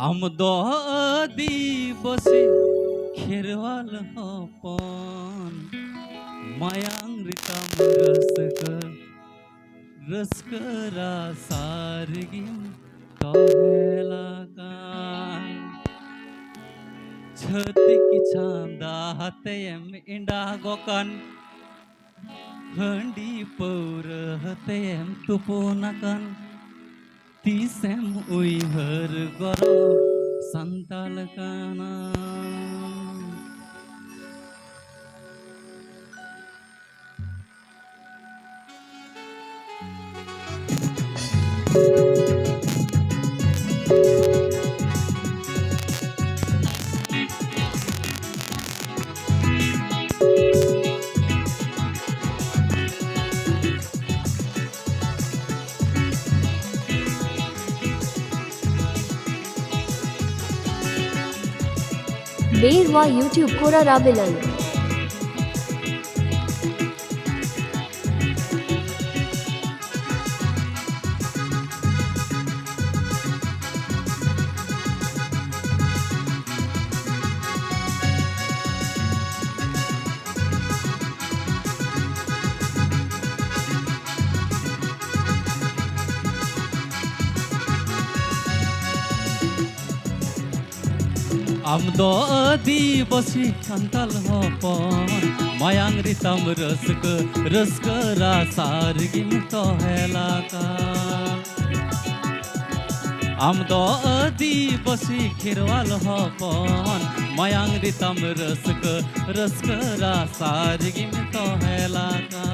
আমদো দিবসে খেরওয়াল হপন মায়াং রিতাম রসকরা সারগিম কহেলাকান ছতিক ছান্দা হাতেম ইন্ডা গকান হন্ডি পৌর Hatem তুপুনাকান tisem uihar goro santal kana Berwa YouTube Kora Rabilan. amdo adibasi santal hopon mayang ritam raska rasar gim tohelaka amdo adibasi khirwal hopon mayang ritam raska rasar gim tohelaka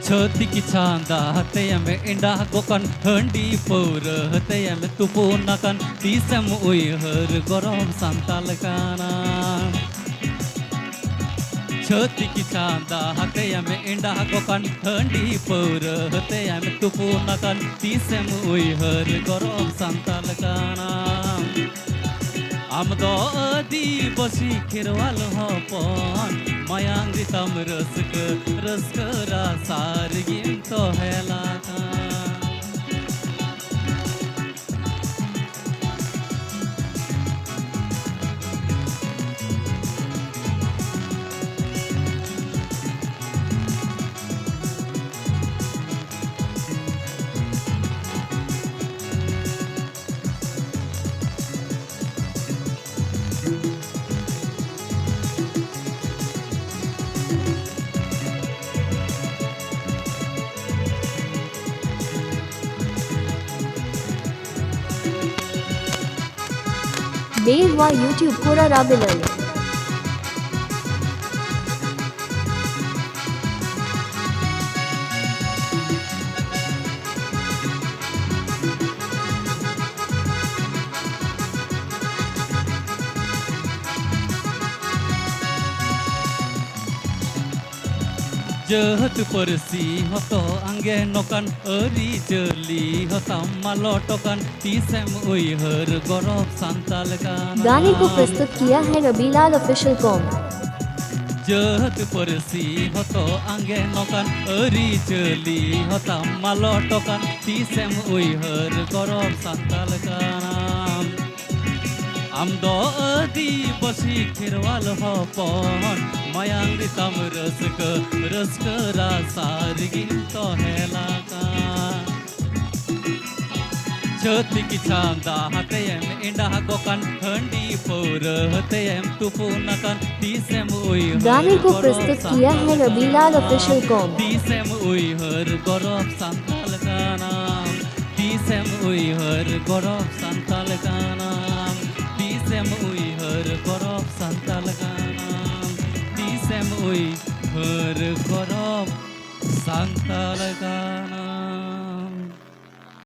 छतिक छांदा हतेयम इंडा Gokan हंडी पौर हतेयम तुपुनाकन तीसम उयहर गरम सांताल काना छतिक छांदा हतेयम इंडा गोकन हंडी पौर हतेयम तुपुनाकन तीसम उयहर गरम सांताल काना amdo adibasi khirwal hopon mayang ritam raska rasar gim tohelaka Berwa YouTube Kora Rabilan. जहत परसी हतो आंगे नोकन अरी जली हतम मालोटोकन तीसम उयहर गौरव सांताल गाना गाने को प्रस्तुत किया है रबीलाल ऑफिशियल कॉम। जहत परसी हतो आंगे नोकन अरी जली हतम मालोटोकन तीसम उयहर गौरव सांताल गाना amdo adibasi khirwal hopon mayang ritam raska rasar gim tohelaka छतिक छांदा हतेयम इंडा Gokan हंडी पौर हतेयम तुपुनाकन तीसम उयहर गाने को प्रस्तुत किया है रबीलाल ऑफिशियल कॉम। तीसम उयहर गौरव सांताल गाना तीसम उयहर गौरव सांताल गाना तीसम उयहर gorob santal gan disem oi heur gorob santal